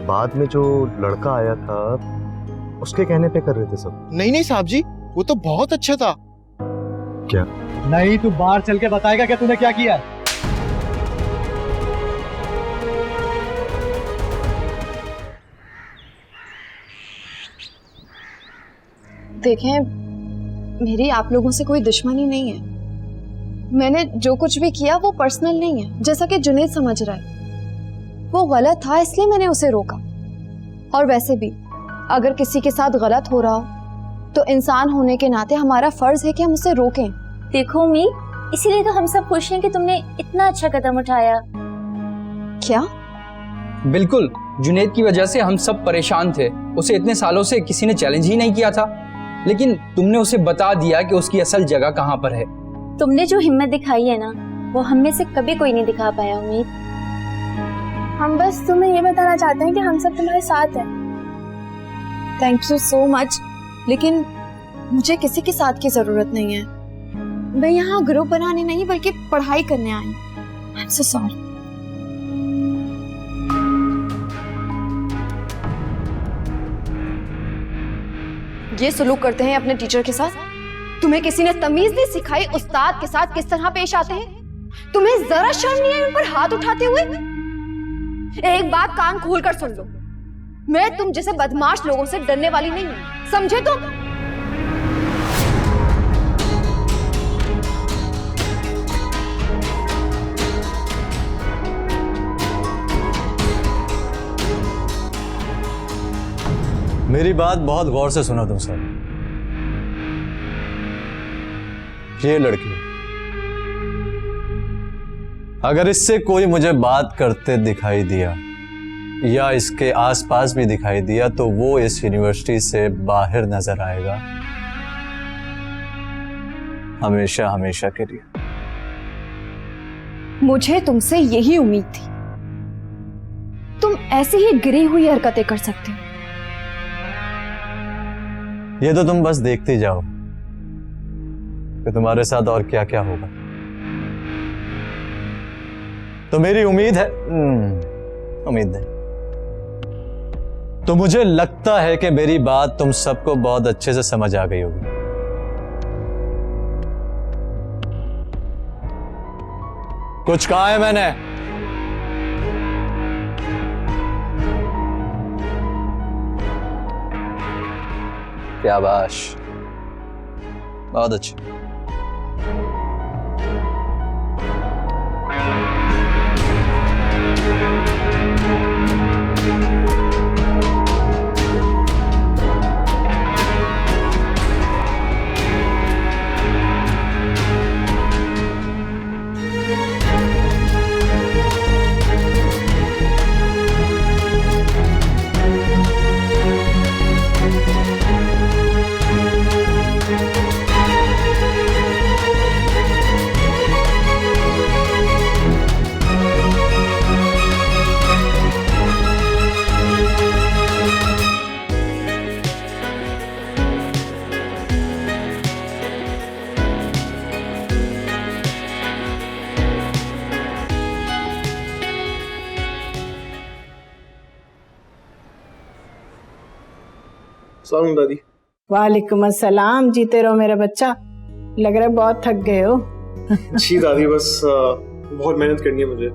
बाद में जो लड़का आया था उसके कहने पे कर रहे थे सब। नहीं नहीं साहब जी, वो तो बहुत अच्छा था। क्या? नहीं, तू बाहर चल के बताएगा कि तूने क्या किया। देखें, मेरी आप लोगों से कोई दुश्मनी नहीं है। मैंने जो कुछ भी किया वो पर्सनल नहीं है, जैसा कि जुनैद समझ रहा है। वो गलत था इसलिए मैंने उसे रोका। और वैसे भी अगर किसी के साथ गलत हो रहा हो तो इंसान होने के नाते हमारा फर्ज है कि हम उसे रोकें। देखो उम्मी, इसीलिए तो हम सब खुश हैं कि तुमने इतना अच्छा कदम उठाया। क्या? बिल्कुल, जुनैद की वजह से हम सब परेशान थे। उसे इतने सालों से किसी ने चैलेंज ही नहीं किया था, लेकिन तुमने उसे बता दिया कि उसकी असल जगह कहाँ पर है। तुमने जो हिम्मत दिखाई है ना, वो हम में से कभी कोई नहीं दिखा पाया उम्मीद। हम बस तुम्हें ये बताना चाहते हैं कि हम सब तुम्हारे साथ हैं। थैंक यू सो मच, लेकिन मुझे किसी के साथ की जरूरत नहीं है। मैं यहाँ ग्रुप बनाने नहीं बल्कि पढ़ाई करने आई हूँ। I am so sorry. ये सलूक करते हैं अपने टीचर के साथ? तुम्हें किसी ने तमीज नहीं सिखाई उस्ताद के साथ किस तरह पेश आते हैं? तुम्हें जरा शर्म नहीं है उन पर हाथ उठाते हुए? एक बात कान खोल कर सुन लो, मैं तुम जैसे बदमाश लोगों से डरने वाली नहीं हूं, समझे तुम? मेरी बात बहुत गौर से सुनो तुम सब। ये लड़की, अगर इससे कोई मुझे बात करते दिखाई दिया या इसके आसपास भी दिखाई दिया तो वो इस यूनिवर्सिटी से बाहर नजर आएगा, हमेशा हमेशा के लिए। मुझे तुमसे यही उम्मीद थी। तुम ऐसी ही गिरी हुई हरकतें कर सकते हो। ये तो तुम बस देखते जाओ कि तुम्हारे साथ और क्या क्या होगा। तो मेरी उम्मीद है, उम्मीद नहीं तो मुझे लगता है कि मेरी बात तुम सबको बहुत अच्छे से समझ आ गई होगी। कुछ कहा है मैंने? शाबाश, बहुत अच्छा। सलाम दादी। वालेकुम अस्सलाम। जीते रहो मेरा बच्चा। लग रहा है बहुत थक गए हो। जी दादी, बस बहुत मेहनत करनी है मुझे।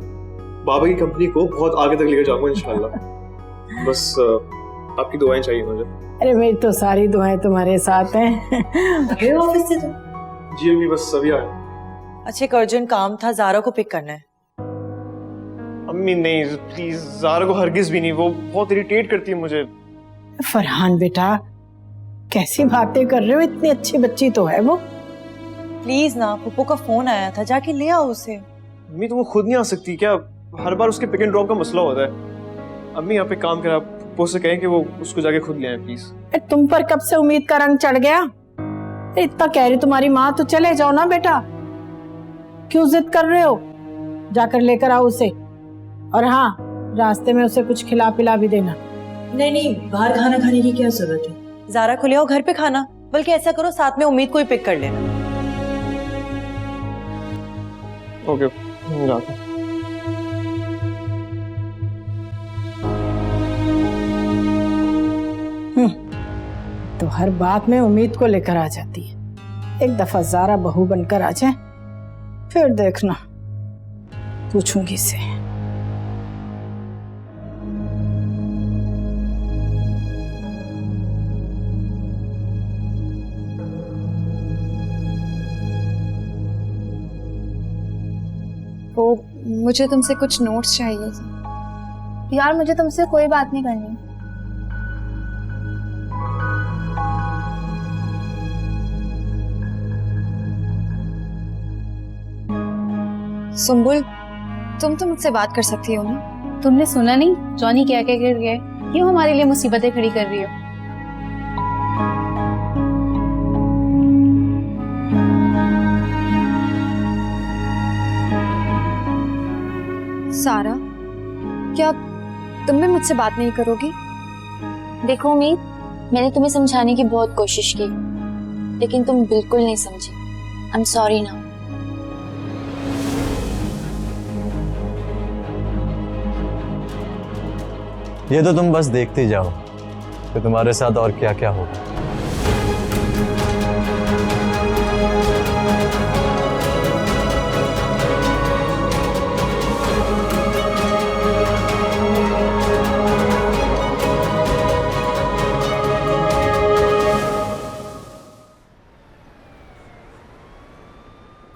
बाबा की कंपनी को बहुत आगे तक लेकर जाऊंगा इंशाल्लाह। बस आपकी दुआएं चाहिए मुझे। अरे मेरी तो सारी दुआएं तुम्हारे साथ हैं। ऑफिस से तुम? जी अम्मी, बस अभी आया। अच्छा, एक अर्जेंट काम था, ज़ारा को पिक करना है। अम्मी नहीं, प्लीज, ज़ारा को हरगिज भी नहीं, वो बहुत इरिटेट करती है मुझे। फरहान बेटा, कैसी बातें कर रहे हो? इतनी अच्छी बच्ची तो है वो। प्लीज ना, पप्पू का फोन आया था, जाके ले आओ उसे। अम्मी तो वो खुद नहीं आ सकती क्या? हर बार उसके पिक एंड ड्रॉप का मसला होता है। अम्मी यहाँ पे काम करा, पप्पू से कहें कि वो उसको जाके खुद ले आए प्लीज। तुम पर कब से उम्मीद का रंग चढ़ गया? इतना कह रही तुम्हारी माँ, तो चले जाओ ना बेटा, क्यों जिद कर रहे हो? जाकर लेकर आओ उसे, और हाँ, रास्ते में उसे कुछ खिला पिला भी देना। नहीं नहीं, बाहर खाना खाने की क्या जरूरत है? ज़ारा को ले आओ घर पे खाना। बल्कि ऐसा करो, साथ में उम्मीद को ही पिक कर लेना। ओके, जाता हूं। हर बात में उम्मीद को लेकर आ जाती है। एक दफा ज़ारा बहू बनकर आ जाए, फिर देखना, पूछूंगी इसे। वो मुझे तुमसे कुछ नोट्स चाहिए थे। यार मुझे तुमसे कोई बात नहीं करनी। सुम्बुल, तुम तो मुझसे बात कर सकती हो ना? तुमने सुना नहीं जॉनी क्या क्या कर गया? क्यों हमारे लिए मुसीबतें खड़ी कर रही हो? सारा, क्या तुम भी मुझसे बात नहीं करोगी? देखो उम्मीद, मैंने तुम्हें समझाने की बहुत कोशिश की, लेकिन तुम बिल्कुल नहीं समझी। आई एम सॉरी ना। ये तो तुम बस देखते जाओ कि तुम्हारे साथ और क्या क्या होगा।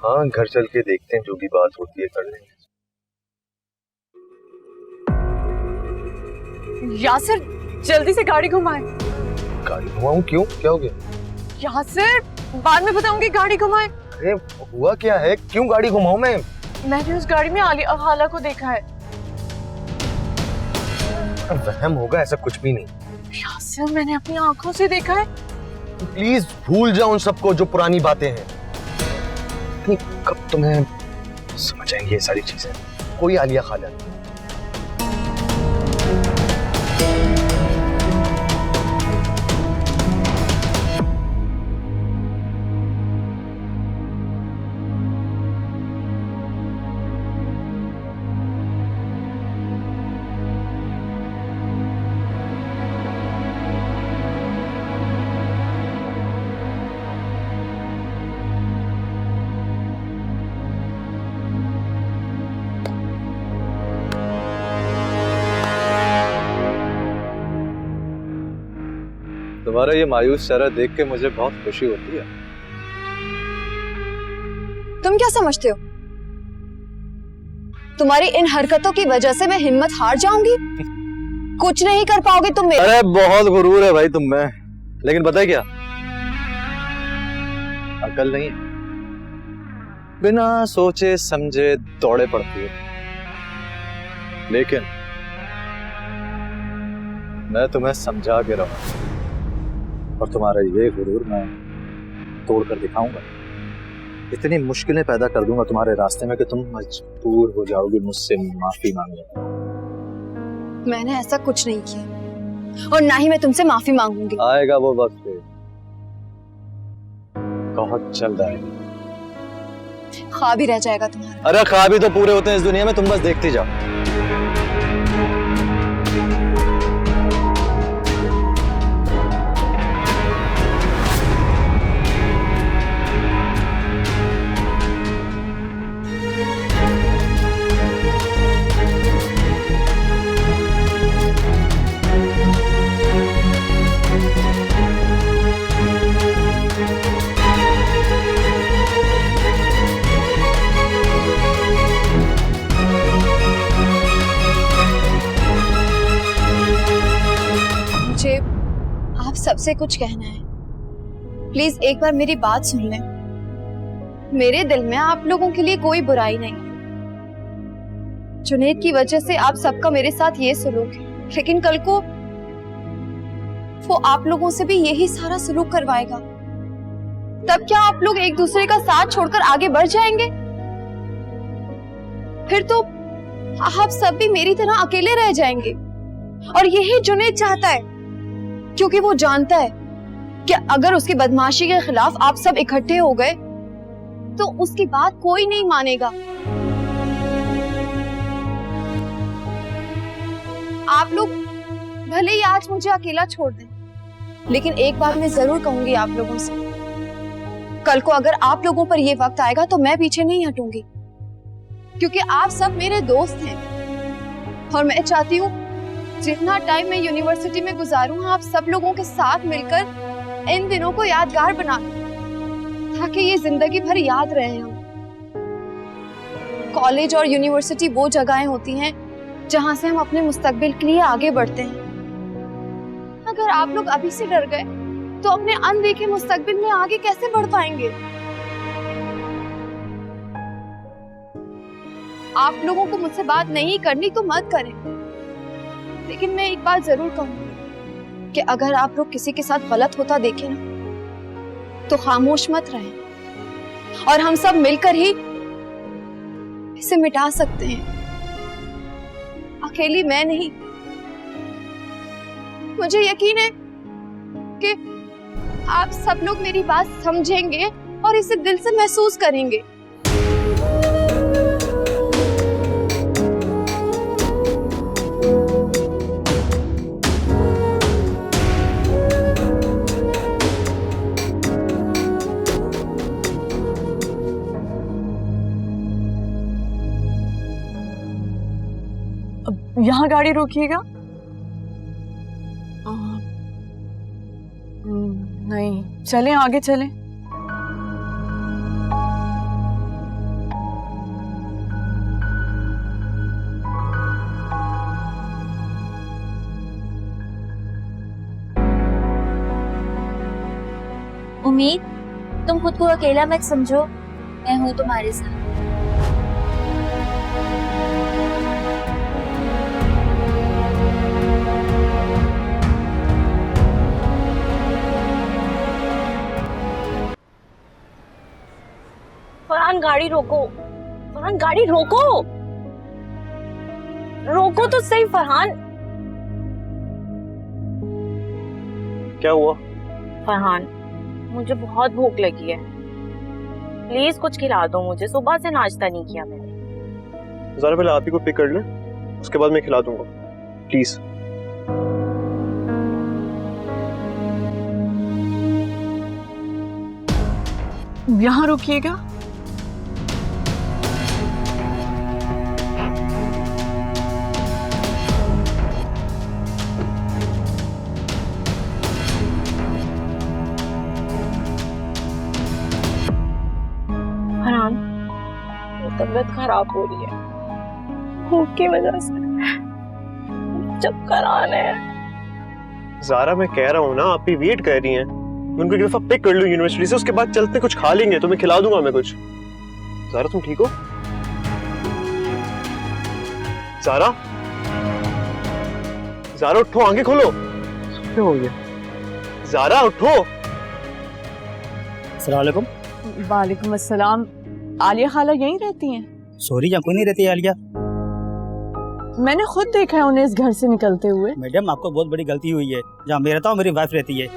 हाँ, घर चल के देखते हैं, जो भी बात होती है कर लेंगे। यासिर, जल्दी से गाड़ी घुमाए। गाड़ी घुमाऊं? क्यों, क्या हो गया? यासिर, बाद में बताऊंगी, गाड़ी घुमाए। अरे हुआ क्या है, क्यों गाड़ी घुमाऊं मैं? मैंने उस गाड़ी में खाला को देखा है। वहम होगा, ऐसा कुछ भी नहीं। यासिर, मैंने अपनी आंखों से देखा है। प्लीज भूल जाओ उन सबको, जो पुरानी बातें हैं। कब तुम्हें समझ आएंगी ये सारी चीजें? कोई आलिया खाला नहीं। तुम्हारा ये मायूस चेहरा देख के मुझे बहुत खुशी होती है। तुम क्या समझते हो? तुम्हारी इन हरकतों की वजह से मैं हिम्मत हार जाऊंगी? कुछ नहीं कर पाओगे तुम मेरे। अरे बहुत गुरूर है भाई तुम में, लेकिन पता है क्या, अकल नहीं, बिना सोचे समझे दौड़े पड़ती है। लेकिन मैं तुम्हें समझा के रहूं और तुम्हारा ये गुरूर मैं तोड़ कर दिखाऊंगा। इतनी मुश्किलें पैदा कर दूंगा तुम्हारे रास्ते में कि तुम मजबूर हो जाओगी मुझसे माफी मांगने। मैंने ऐसा कुछ नहीं किया और ना ही मैं तुमसे माफी मांगूंगी। आएगा वो वक्त, बहुत जल्द आएगा। ख्वाब ही रह जाएगा तुम्हारा। अरे ख्वाब ही तो पूरे होते हैं इस दुनिया में, तुम बस देखती जाओ। आप सबसे कुछ कहना है, प्लीज एक बार मेरी बात सुन लें। मेरे दिल में आप लोगों के लिए कोई बुराई नहीं। जुनैद की वजह से आप सबका मेरे साथ ये सलूक है, लेकिन कल को वो आप लोगों से भी यही सारा सलूक करवाएगा। तब क्या आप लोग एक दूसरे का साथ छोड़कर आगे बढ़ जाएंगे? फिर तो आप सब भी मेरी तरह अकेले रह जाएंगे। और यही जुनैद चाहता है, क्योंकि वो जानता है कि अगर उसकी बदमाशी के खिलाफ आप सब इकट्ठे हो गए तो उसकी बात कोई नहीं मानेगा। आप लोग भले ही आज मुझे अकेला छोड़ दें, लेकिन एक बात मैं जरूर कहूंगी आप लोगों से, कल को अगर आप लोगों पर ये वक्त आएगा तो मैं पीछे नहीं हटूंगी, क्योंकि आप सब मेरे दोस्त हैं और मैं चाहती हूँ जितना टाइम मैं यूनिवर्सिटी में गुजारूं आप सब लोगों के साथ मिलकर इन दिनों को यादगार बना दूं, ताकि ये जिंदगी भर याद रहे हम। कॉलेज और यूनिवर्सिटी वो जगहें होती हैं जहां से हम अपने मुस्तकबिल के लिए आगे बढ़ते हैं। अगर आप लोग अभी से डर गए तो अपने अनदेखे मुस्तकबिल में आगे कैसे बढ़ पाएंगे? आप लोगों को मुझसे बात नहीं करनी तो मत करें, लेकिन मैं एक बात जरूर कहूंगी कि अगर आप लोग किसी के साथ गलत होता देखें ना तो खामोश मत रहें और हम सब मिलकर ही इसे मिटा सकते हैं। अकेली मैं नहीं, मुझे यकीन है कि आप सब लोग मेरी बात समझेंगे और इसे दिल से महसूस करेंगे। यहाँ गाड़ी रोकिएगा। नहीं, चलें आगे चलें। उम्मीद, तुम खुद को अकेला मत समझो, मैं हूँ तुम्हारे साथ। फरहान गाड़ी रोको, फरहान गाड़ी रोको, रोको तो सही फरहान। क्या हुआ? फरहान, मुझे बहुत भूख लगी है, प्लीज कुछ खिला दो मुझे, सुबह से नाश्ता नहीं किया मैंने। ज़रा पहले आप ही को पिक कर लें, उसके बाद मैं खिला दूंगा, प्लीज। यहाँ रुकिएगा। फरहान, तबीयत खराब हो रही है, भूख की वजह से चक्कर आ रहे हैं। ज़ारा, मैं कह रहा हूँ ना, आप भी वेट कर रही हैं, मैं उनको एक दफा पिक कर लूँ यूनिवर्सिटी से, उसके बाद चलते कुछ खा लेंगे, तुम्हें खिला दूंगा मैं कुछ। ज़ारा, तुम ठीक हो? ज़ारा, ज़ारा उठो, आंखें खोलो। क्या हो गया? ज़ारा उठो। अस्सलाम वालेकुम। वालेकुम अस्सलाम। आलिया खाला यहीं रहती हैं? सॉरी, यहाँ कोई नहीं रहती है आलिया। मैंने खुद देखा है उन्हें इस घर से निकलते हुए। मैडम, आपको बहुत बड़ी गलती हुई है, जहाँ मैं रहता हूँ मेरी वाइफ रहती है।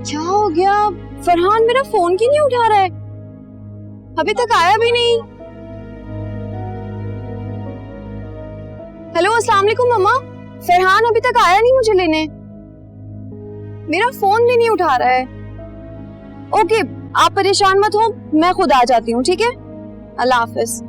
क्या हो गया? फरहान मेरा फोन क्यों नहीं उठा रहा है? अभी तक आया भी नहीं। हेलो, अस्सलाम वालेकुम मम्मा। फरहान अभी तक आया नहीं मुझे लेने, मेरा फोन भी नहीं उठा रहा है। ओके, आप परेशान मत हो, मैं खुद आ जाती हूँ, ठीक है? अल्लाह हाफिज।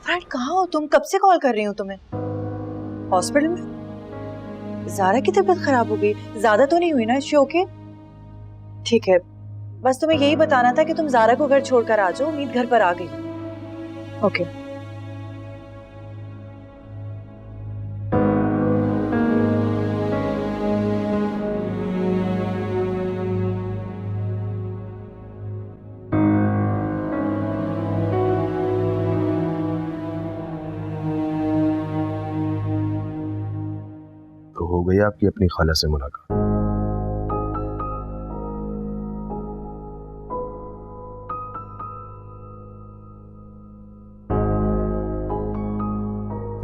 फ्रेंड, कहाँ हो तुम? कब से कॉल कर रही हूँ तुम्हें। हॉस्पिटल में? ज़ारा की तबीयत खराब हो गई? ज्यादा तो नहीं हुई ना? Issue okay? ठीक है, बस तुम्हें यही बताना था कि तुम ज़ारा को घर छोड़कर आ जाओ, उम्मीद घर पर आ गई। ओके। हुई आपकी अपनी खाला से मुलाकात?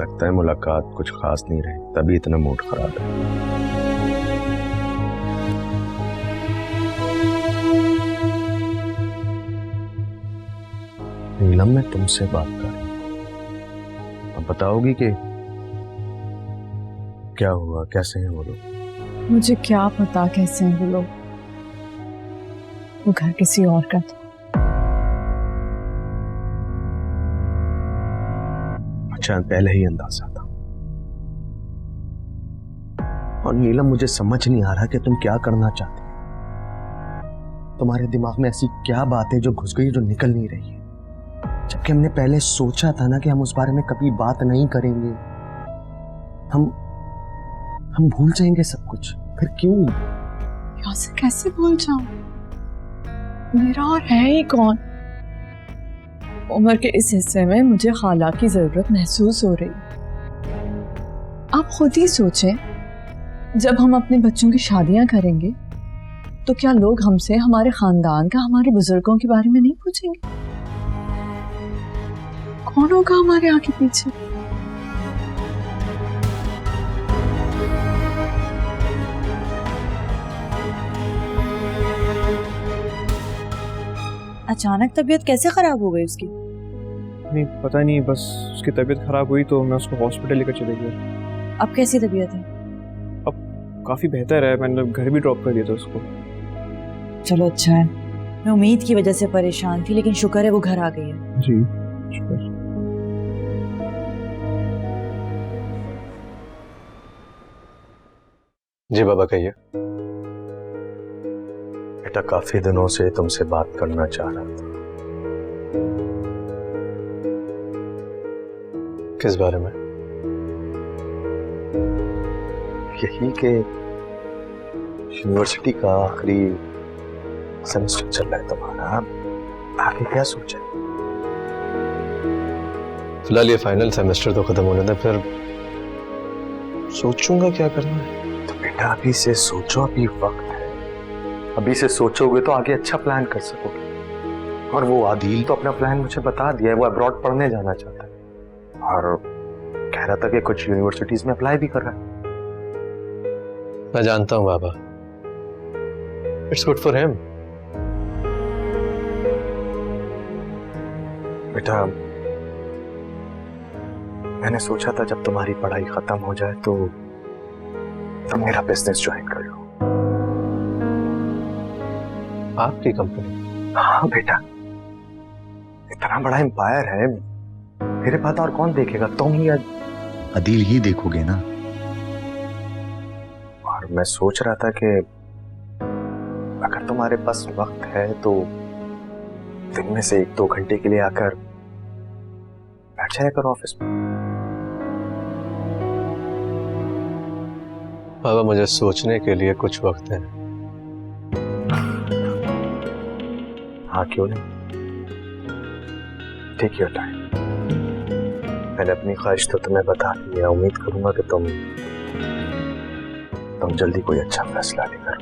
लगता है मुलाकात कुछ खास नहीं रही, तभी इतना मूड खराब है। नीलम, मैं तुमसे बात कर रही हूं, अब बताओगी कि क्या हुआ, कैसे हैं वो लोग? मुझे क्या पता कैसे हैं वो लोग। वो घर किसी और का था। अच्छा, पहले ही अंदाजा था। और नीलम, मुझे समझ नहीं आ रहा कि तुम क्या करना चाहती हो। तुम्हारे दिमाग में ऐसी क्या बात है जो घुस गई, जो निकल नहीं रही है? जबकि हमने पहले सोचा था ना कि हम उस बारे में कभी बात नहीं करेंगे, हम भूल जाएंगे सब कुछ। फिर क्यों? यहाँ से कैसे भूल जाऊं? मेरा और है ही कौन? उम्र के इस हिस्से में मुझे खाला की जरूरत महसूस हो रही। आप खुद ही सोचें, जब हम अपने बच्चों की शादियां करेंगे तो क्या लोग हमसे हमारे खानदान का, हमारे बुजुर्गों के बारे में नहीं पूछेंगे? कौन होगा हमारे आगे पीछे? अचानक तबीयत कैसे खराब हो गई उसकी? नहीं पता नहीं, बस उसकी तबीयत खराब हुई तो मैं उसको हॉस्पिटल लेकर चले गया। अब कैसी तबीयत है? अब काफी बेहतर है, मैंने घर भी ड्रॉप कर दिया था उसको। चलो अच्छा है। मैं उम्मीद की वजह से परेशान थी, लेकिन शुक्र है वो घर आ गई है। जी शुक्र। जी बाबा, कहिए। बेटा, काफी दिनों से तुमसे बात करना चाह रहा था। किस बारे में? यही कि यूनिवर्सिटी का आखिरी सेमेस्टर चल रहा है तुम्हारा, आगे क्या सोचा? फिलहाल ये फाइनल सेमेस्टर तो खत्म होने दे, फिर सोचूंगा क्या करना है। तो बेटा, अभी से सोचो, अभी वक्त है। अभी से सोचोगे तो आगे अच्छा प्लान कर सकोगे। और वो आदिल तो अपना प्लान मुझे बता दिया है, वो अब्रॉड पढ़ने जाना चाहता है और कह रहा था कि कुछ यूनिवर्सिटीज में अप्लाई भी कर रहा है। मैं जानता हूं बाबा, इट्स गुड फॉर हिम। बेटा, मैंने सोचा था जब तुम्हारी पढ़ाई खत्म हो जाए तो तुम मेरा बिजनेस ज्वाइन कर लो। आपकी कंपनी? हाँ बेटा, इतना बड़ा एम्पायर है, मेरे बाद और कौन देखेगा? तुम ही अदील ही देखोगे ना। और मैं सोच रहा था कि अगर तुम्हारे पास वक्त है तो दिन में से 1-2 घंटे के लिए आकर बैठ जाया करो ऑफिस में। बाबा, मुझे सोचने के लिए कुछ वक्त है। हाँ क्यों नहीं, टेक योर टाइम। मैंने अपनी ख्वाहिश तो तुम्हें बता दी है, उम्मीद करूंगा कि तुम जल्दी कोई अच्छा फैसला लेकर।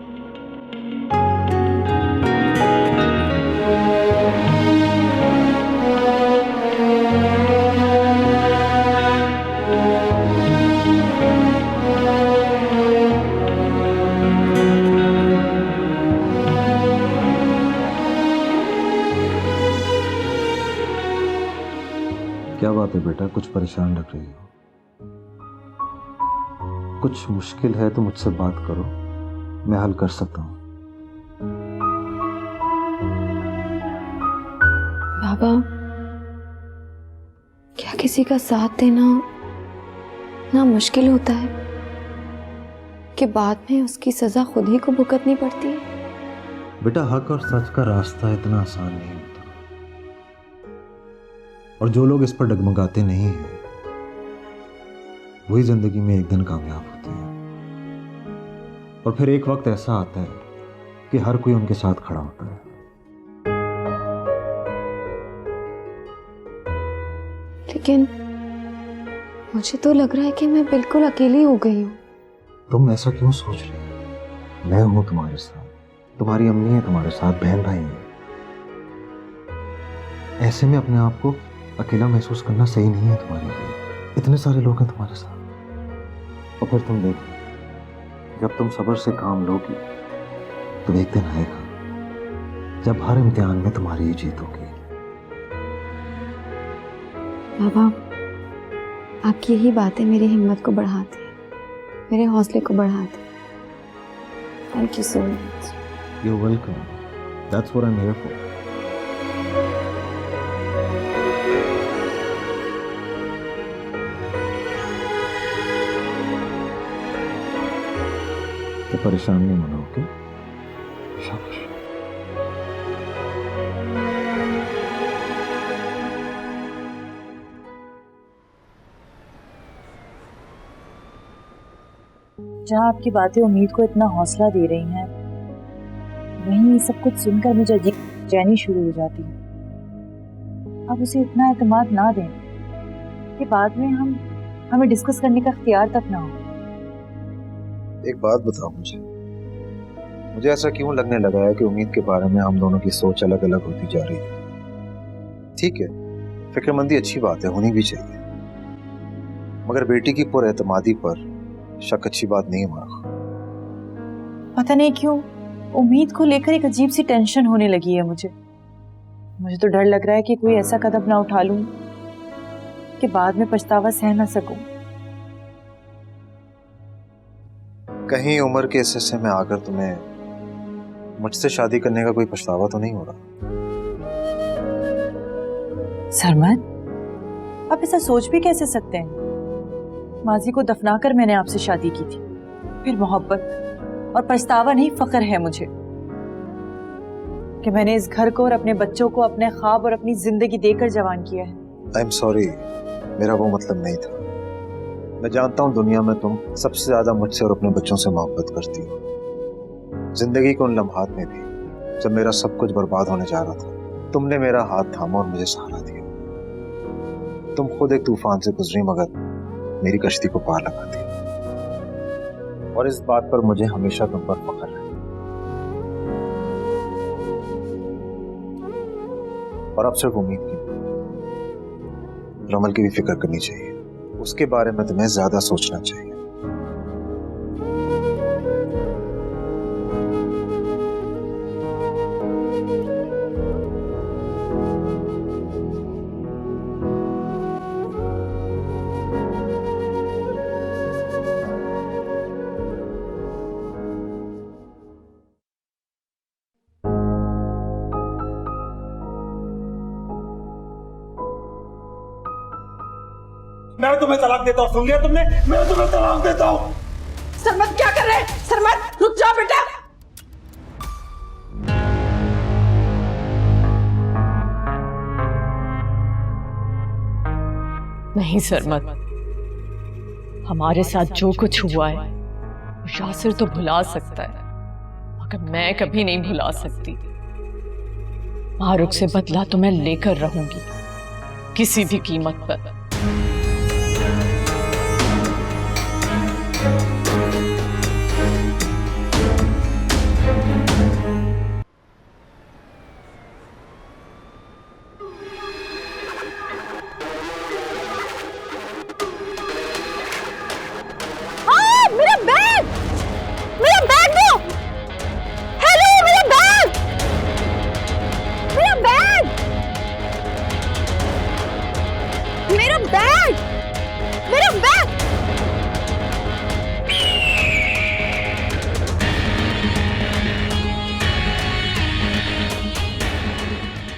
क्या बात है बेटा, कुछ परेशान लग रही हो? कुछ मुश्किल है तो मुझसे बात करो, मैं हल कर सकता हूँ। बाबा, क्या किसी का साथ देना ना मुश्किल होता है कि बाद में उसकी सजा खुद ही को भुगतनी पड़ती है? बेटा, हक और सच का रास्ता इतना आसान नहीं होता, और जो लोग इस पर डगमगाते नहीं हैं वही जिंदगी में एक दिन कामयाब होते हैं। और फिर एक वक्त ऐसा आता है कि हर कोई उनके साथ खड़ा होता है। लेकिन मुझे तो लग रहा है कि मैं बिल्कुल अकेली हो गई हूँ। तुम ऐसा क्यों सोच रही हो? मैं हूं तुम्हारे साथ, तुम्हारी अम्मी है तुम्हारे साथ, बहन भाई हैं। ऐसे में अपने आप को अकेला महसूस करना सही नहीं है तुम्हारे लिए। इतने सारे लोग हैं तुम्हारे साथ। और फिर तुम देखो, जब तुम सब्र से काम लोगी तो एक दिन आएगा जब हर इम्तिहान में तुम्हारी ही जीत होगी। बाबा, आपकी यही बातें मेरी हिम्मत को बढ़ाती है, मेरे हौसले को बढ़ाती है। Thank you so much. You're welcome. That's what I'm here for. तो परेशान नहीं होना, ओके? शाबाश। जहाँ आपकी बातें उम्मीद को इतना हौसला दे रही हैं, वहीं ये सब कुछ सुनकर मुझे अजीब बेचैनी शुरू हो जाती है। अब उसे इतना एतमाद ना दें कि बाद में हमें डिस्कस करने का इख्तियार तक ना हो। एक बात बताओ मुझे ऐसा क्यों लगने लगा है कि उम्मीद के बारे में हम दोनों की सोच अलग अलग होती जा रही है? ठीक है, फिक्रमंदी अच्छी बात है, होनी भी चाहिए, मगर बेटी की पुरएतमादी पर शक अच्छी बात नहीं है। माँ, पता नहीं क्यों उम्मीद को लेकर एक अजीब सी टेंशन होने लगी है मुझे तो डर लग रहा है कि कोई ऐसा कदम ना उठा लूं कि बाद में पछतावा सह ना सकूं। कहीं उम्र के इस हिस्से में आकर तुम्हें मुझसे शादी करने का कोई पछतावा तो नहीं हो रहा? सरमद, आप ऐसा सोच भी कैसे सकते हैं? माजी को दफनाकर मैंने आपसे शादी की थी, फिर मोहब्बत और पछतावा नहीं, फख्र है मुझे कि मैंने इस घर को और अपने बच्चों को अपने ख्वाब और अपनी जिंदगी देकर जवान किया है। आई एम सॉरी, मेरा वो मतलब नहीं था। मैं जानता हूँ दुनिया में तुम सबसे ज्यादा मुझसे और अपने बच्चों से मोहब्बत करती हो। जिंदगी के उन लम्हात में भी जब मेरा सब कुछ बर्बाद होने जा रहा था, तुमने मेरा हाथ थामा और मुझे सहारा दिया। तुम खुद एक तूफान से गुजरी मगर मेरी कश्ती को पार लगा दी, और इस बात पर मुझे हमेशा तुम पर फख्र है। और अब सिर्फ उम्मीद की, रमल की भी फिक्र करनी चाहिए, उसके बारे में तुम्हें ज्यादा सोचना चाहिए। मैं तुम्हें तलाक देता हूँ, सुन लिया तुमने? मैं तुम्हें तलाक देता हूँ। सरमद क्या कर रहे हैं? सरमद रुक जा बेटा। नहीं सरमद, हमारे साथ जो कुछ हुआ है यासिर तो भुला सकता है, मगर मैं कभी नहीं भुला सकती। मारूक से बदला तो मैं लेकर रहूंगी, किसी भी कीमत पर।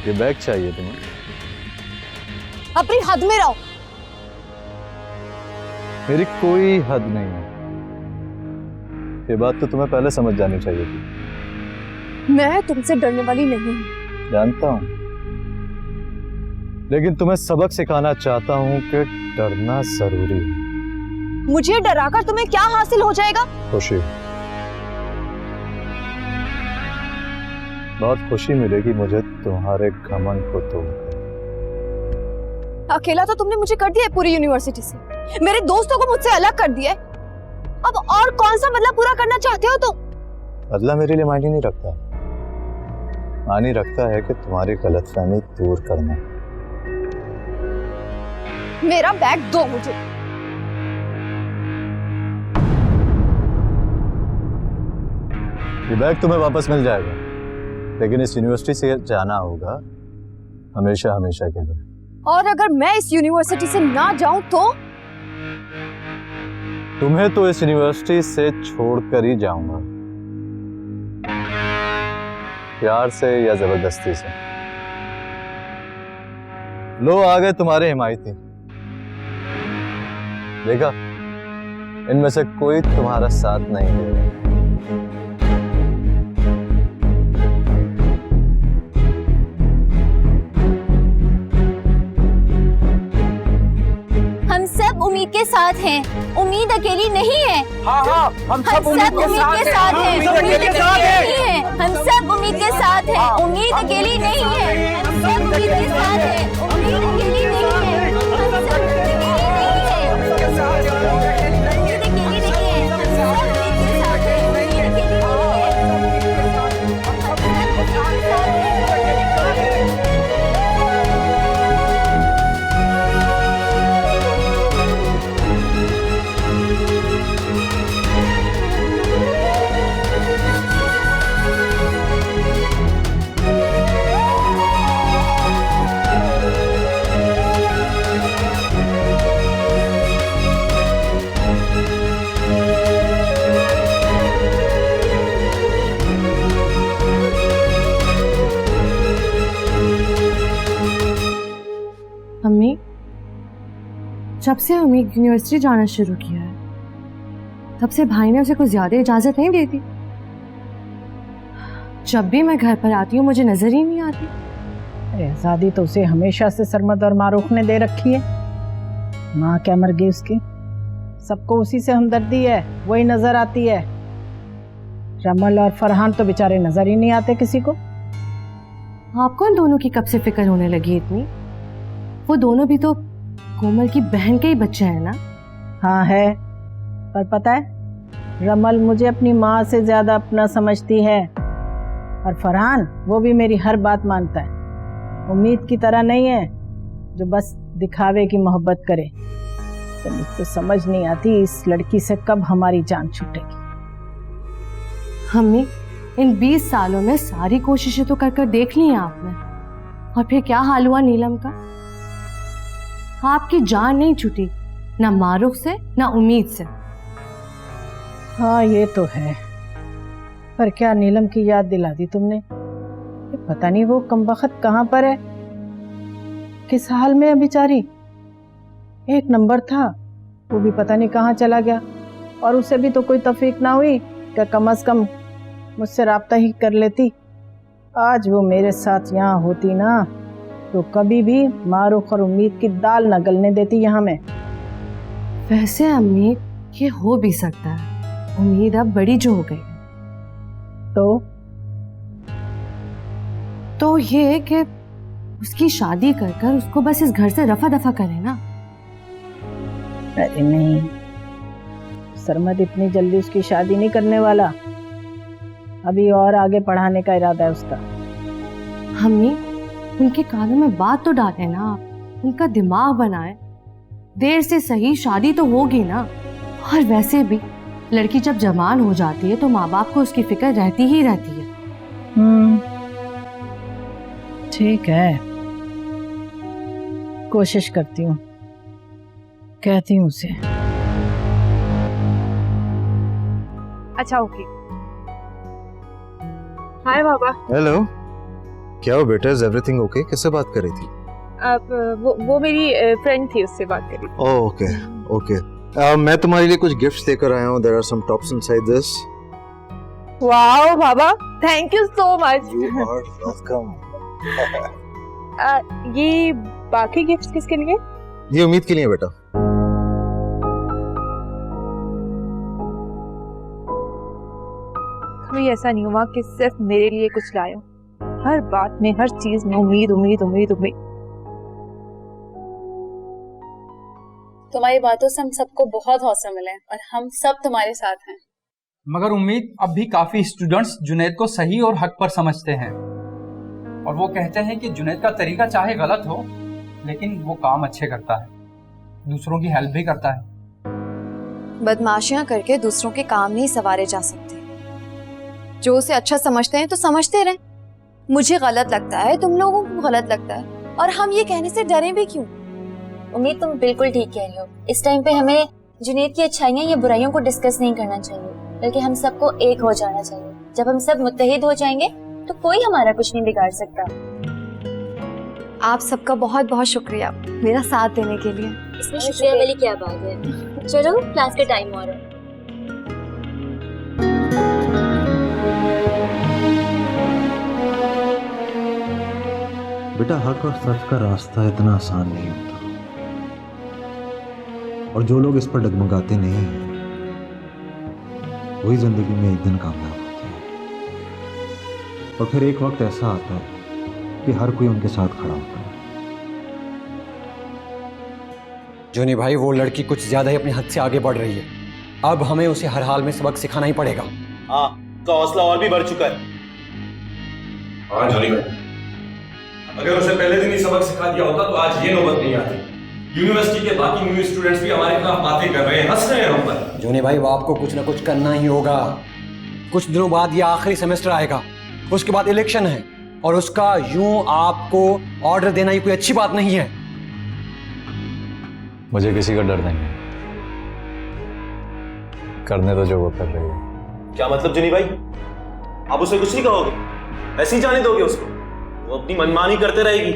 ये बैग चाहिए तुम्हें? अपनी हद में रहो। मेरी कोई हद नहीं है, ये बात तो तुम्हें पहले समझ जानी चाहिए थी। मैं तुमसे डरने वाली नहीं हूँ। जानता हूँ, लेकिन तुम्हें सबक सिखाना चाहता हूँ कि डरना जरूरी है। मुझे डराकर तुम्हें क्या हासिल हो जाएगा? खुशी, बहुत खुशी मिलेगी मुझे तुम्हारे घमंड को तोड़कर। अकेला तो तुमने मुझे कर दिया है पूरी यूनिवर्सिटी से, मेरे दोस्तों को मुझसे अलग कर दिया है। अब और कौन सा बदला पूरा करना चाहते हो तुम? बदला मेरे लिए मायने नहीं रखता, मायने रखता है कि तुम्हारी गलतफहमी दूर करना। मेरा बैग दो मुझे। ये बैग तुम्हें वापस मिल जाएगा, लेकिन इस यूनिवर्सिटी से जाना होगा हमेशा हमेशा के लिए। और अगर मैं इस यूनिवर्सिटी से ना जाऊं तो? तुम्हें तो इस यूनिवर्सिटी से छोड़कर ही जाऊंगा, प्यार से या जबरदस्ती से। लो आ गए तुम्हारे हिमायती, देखा इनमें से कोई तुम्हारा साथ नहीं देगा। हम सब उम्मीद के साथ हैं, उम्मीद अकेली नहीं है। हाँ हाँ हम सब उम्मीद के साथ हैं, उम्मीद अकेली नहीं है। हम सब उम्मीद के साथ हैं, उम्मीद अकेली नहीं है। हम सब उम्मीद के साथ हैं, उम्मीद अकेली नहीं है। हम सब उम्मीद अकेली नहीं है। उम्मीद अकेली नहीं है। हम सब उम्मीद के साथ हैं, उम्मीद अकेली नहीं है। अम्मी, जब से उम्मीद यूनिवर्सिटी जाना शुरू किया है तब से भाई ने उसे कुछ ज्यादा इजाजत नहीं देती। जब भी मैं घर पर आती हूँ मुझे नजर ही नहीं आती। अरे आजादी तो उसे हमेशा से सरमद और मारूफ ने दे रखी है। माँ क्या मर गई उसकी, सबको उसी से हमदर्दी है, वही नजर आती है। रमल और फरहान तो बेचारे नजर ही नहीं आते किसी को। आपको इन दोनों की कब से फिक्र होने लगी इतनी? वो दोनों भी तो कोमल की बहन के ही बच्चे हैं ना। हाँ है, पर पता है रमल मुझे अपनी माँ से ज्यादा अपना समझती है, और फरहान वो भी मेरी हर बात मानता है। उम्मीद की तरह नहीं है जो बस दिखावे की मोहब्बत करे। तो मुझे तो समझ नहीं आती इस लड़की से कब हमारी जान छूटेगी। हमने इन 20 सालों में सारी कोशिशें तो कर देख ली हैं आपने, और फिर क्या हाल हुआ नीलम का? आपकी जान नहीं छूटी, ना मारूफ से ना उम्मीद से। हाँ ये तो है, पर क्या नीलम की याद दिला दी तुमने। ये पता नहीं वो कमबख्त कहाँ पर है, किस हाल में है बेचारी। एक नंबर था वो भी पता नहीं कहाँ चला गया, और उसे भी तो कोई तफरीक ना हुई कि कम से कम मुझसे राब्ता ही कर लेती। आज वो मेरे साथ यहाँ होती ना तो कभी भी मारूफ और उम्मीद की दाल न गलने देती यहाँ में। वैसे अम्मी ये हो भी सकता है, उम्मीद अब बड़ी जो हो गई तो ये कि उसकी शादी कर कर उसको बस इस घर से रफा दफा करे ना। अरे नहीं, सरमद इतनी जल्दी उसकी शादी नहीं करने वाला, अभी और आगे पढ़ाने का इरादा है उसका। अम्मी उनके कानों में बात तो डालें ना आप, उनका दिमाग बनाए। देर से सही शादी तो होगी ना। और वैसे भी लड़की जब जवान हो जाती है तो माँ बाप को उसकी फिक्र रहती ही रहती है। ठीक है, कोशिश करती हूँ, कहती हूँ उसे। अच्छा ओके। हाय बाबा। हेलो, क्या हो बेटा, इज एवरीथिंग ओके? किससे बात कर रही थी? अब वो मेरी फ्रेंड थी, उससे बात करी। Oh okay okay. मैं तुम्हारे लिए कुछ गिफ्ट्स लेकर आया हूँ। There are some tops inside this. Wow बाबा, thank you so much. You are welcome. ये बाकी गिफ्ट्स किसके लिए? ये उम्मीद के लिए बेटा। कभी ऐसा नहीं हुआ कि सिर्फ मेरे लिए कुछ लाए हो। हर बात में, हर चीज में उम्मीद उम्मीद उम्मीद उम्मीद। तुम्हारी बातों से हम सबको बहुत हौसला मिला है और हम सब तुम्हारे साथ हैं। मगर उम्मीद अब भी काफी स्टूडेंट्स जुनैद को सही और हक पर समझते हैं और वो कहते हैं कि जुनैद का तरीका चाहे गलत हो लेकिन वो काम अच्छे करता है, दूसरों की हेल्प भी करता है। बदमाशियां करके दूसरों के काम नहीं सवारे जा सकते। जो उसे अच्छा समझते हैं तो समझते रहें। मुझे गलत लगता है, तुम लोगों को गलत लगता है, और हम ये कहने से डरे भी क्यों? उम्मीद तुम बिल्कुल ठीक कह रही हो। इस टाइम पे हमें जुनैद की अच्छाइयाँ या बुराइयों को डिस्कस नहीं करना चाहिए, बल्कि हम सबको एक हो जाना चाहिए। जब हम सब मुत्तहिद हो जाएंगे तो कोई हमारा कुछ नहीं बिगाड़ सकता। आप सबका बहुत बहुत शुक्रिया मेरा साथ देने के लिए। इसमें शुक्रिया वाली क्या बात है। चलो क्लास का टाइम हो रहा है। बेटा, हक और सच का रास्ता इतना आसान नहीं होता, और जो लोग इस पर डगमगाते नहीं हैं वही जिंदगी में एक दिन कामयाब होते हैं। और फिर एक वक्त ऐसा आता है कि हर कोई उनके साथ खड़ा होता है। जोनी भाई, वो लड़की कुछ ज्यादा ही अपने हद से आगे बढ़ रही है। अब हमें उसे हर हाल में सबक सिखाना ही पड़ेगा। हाँ, उसका हौसला और भी बढ़ चुका है। हाँ जोनी भाई, अगर उसे पहले दिन ही सबक सिखा दिया होता तो आज ये नौबत नहीं आती। यूनिवर्सिटी के बाकी न्यू स्टूडेंट्स भी हमारे खिलाफ बातें कर रहे हैं, हंस रहे हैं हम पर। जोनी भाई, वो आपको कुछ ना कुछ करना ही होगा। कुछ दिनों बाद ये आखिरी सेमेस्टर आएगा, उसके बाद इलेक्शन है, और उसका यूं आपको ऑर्डर देना ही कोई अच्छी बात नहीं है। मुझे किसी का डर नहीं है, करने तो जो वो कर रही है। क्या मतलब जोनी भाई? आप उसे कुछ नहीं कहोगे? ऐसे ही जाने दोगे उसको? वो अपनी मनमानी करते रहेगी।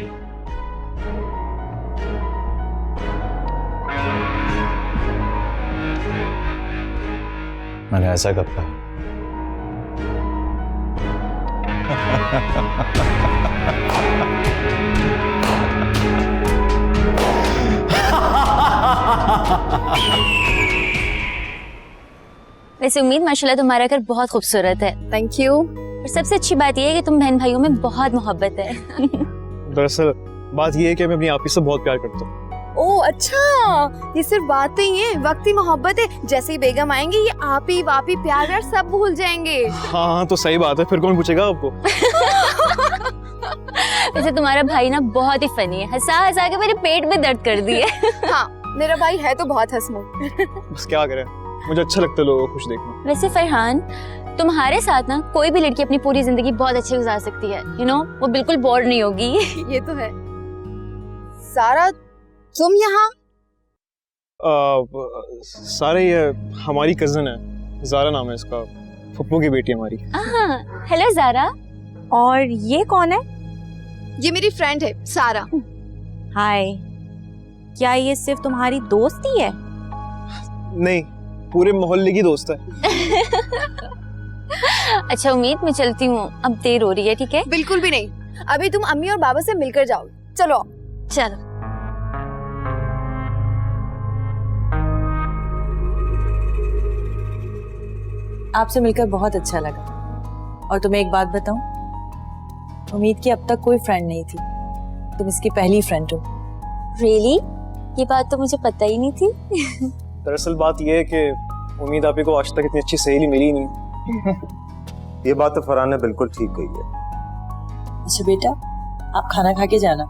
मैंने ऐसा कब कहा? वैसे उम्मीद, माशाल्लाह तुम्हारा घर बहुत खूबसूरत है। Thank you. और सबसे अच्छी बात यह है कि तुम बहन भाइयों में बहुत मोहब्बत है। दरअसल बात ये है कि मैं अपनी आपी से बहुत प्यार करता हूँ। ओ अच्छा, ये सिर्फ बात नहीं है, वक्ती मोहब्बत है। जैसे ही बेगम आएंगे ये आपी वापी प्यार व्यार सब भूल जाएंगे। हाँ तो सही बात है, फिर कौन पूछेगा आपको? वैसे तुम्हारा भाई ना बहुत ही फनी है, हंसा हंसा के मेरे पेट में दर्द कर दिए। हाँ, मेरा भाई है तो बहुत हंसमुख। बस क्या करें, मुझे अच्छा लगता है लोगों को खुश देखना। वैसे फरहान, तुम्हारे साथ ना कोई भी लड़की अपनी पूरी जिंदगी बहुत अच्छे गुजार सकती है। यू नो, वो बिल्कुल बोर नहीं होगी। ये तो है। सारा, तुम यहाँ? सारे ये हमारी कजन है, जारा नाम है इसका, फुप्पू की बेटी हमारी। हेलो जारा। और ये कौन है? ये मेरी फ्रेंड है सारा। हाय। क्या ये सिर्फ तुम्हारी दोस्त ही है? नहीं, पूरे मोहल्ले की दोस्त है। अच्छा उम्मीद, मैं चलती हूँ, अब देर हो रही है। ठीक है? बिल्कुल भी नहीं, अभी तुम अम्मी और बाबा से मिलकर जाओ। चलो चलो। आपसे मिलकर बहुत अच्छा लगा। और तुम्हें एक बात बताऊं, उम्मीद की अब तक कोई फ्रेंड नहीं थी, तुम इसकी पहली फ्रेंड हो। रियली? ये बात तो मुझे पता ही नहीं थी। दरअसल बात ये है कि उम्मीद आपी को आज तक इतनी अच्छी सहेली मिली नहीं। ये बात तो फरहान ने बिल्कुल ठीक कही है। अच्छा बेटा, आप खाना खा के जाना।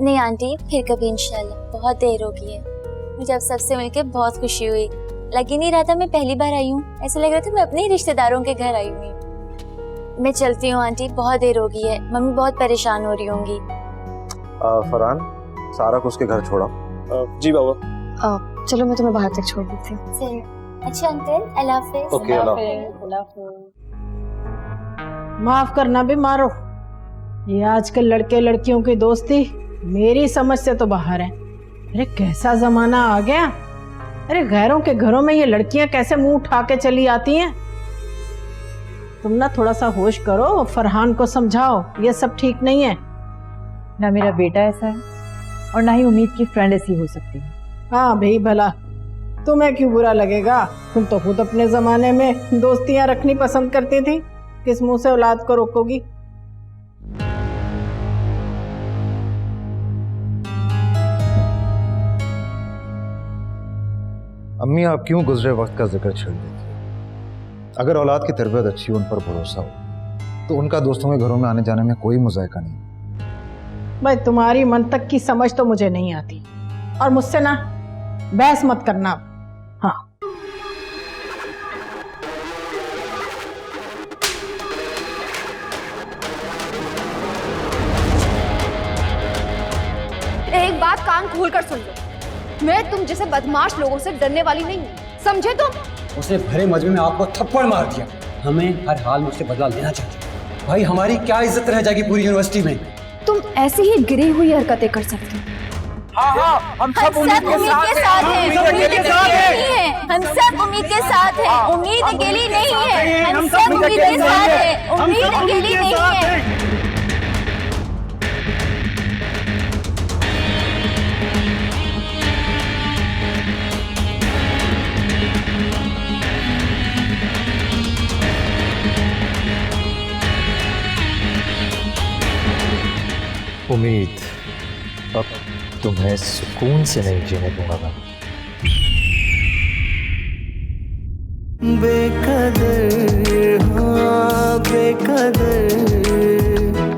नहीं आंटी, फिर कभी इंशाल्लाह। बहुत देर हो गई है, मुझे अब सबसे मिलकर बहुत खुशी हुई। लग ही नहीं रहा था मैं पहली बार आई हूँ, ऐसा लग रहा था मैं अपने ही रिश्तेदारों के घर आई हुई। मैं चलती हूँ आंटी, बहुत देर हो गई है, मम्मी बहुत परेशान हो रही होंगी। फरहान, सारा को उसके घर छोड़ा। जी बाबा। चलो मैं तुम्हें बाहर तक छोड़ देती हूँ। अच्छा अंकल, अल्लाह हाफिज़। ओके, अल्लाह माफ करना भी मारो, ये आजकल लड़के लड़कियों की दोस्ती मेरी समझ से तो बाहर है। अरे कैसा जमाना आ गया। अरे गैरों के घरों में ये लड़कियां कैसे मुंह उठा के चली आती हैं। तुम ना थोड़ा सा होश करो, फरहान को समझाओ ये सब ठीक नहीं है। ना मेरा बेटा ऐसा है और ना ही उम्मीद की फ्रेंड ऐसी हो सकती है। हाँ भाई भला, तुम्हें क्यों बुरा लगेगा? तुम तो खुद अपने जमाने में दोस्तियां रखनी पसंद करती थी, किस मुंह से औलाद को रोकोगी? अम्मी आप क्यों गुजरे वक्त का जिक्र छेड़ देती हैं? अगर औलाद की तरबियत अच्छी हो, उन पर भरोसा हो, तो उनका दोस्तों के घरों में आने जाने में कोई मुज़ायका नहीं। भाई तुम्हारी मंतक की समझ तो मुझे नहीं आती, और मुझसे ना बहस मत करना। हाँ, एक बात कान खोल कर सुन लो, मैं तुम जैसे बदमाश लोगों से डरने वाली नहीं हूँ, समझे तुम? उसने भरे मजमे में आपको थप्पड़ मार दिया। हमें हर हाल में उससे बदला लेना चाहिए। भाई हमारी क्या इज्जत रह जाएगी पूरी यूनिवर्सिटी में? तुम ऐसी ही गिरी हुई हरकतें कर सकते हो। हाँ, हम सब उम्मीद के साथ हैं। उम्मीद अकेली नहीं है, हम सब उम्मीद के साथ हैं। उम्मीद अकेली नहीं है, हम सब उम्मीद के साथ हैं। उम्मीद अकेली नहीं है। उम्मीद अब तुम्हें सुकून से नहीं जीने दूंगा मैं।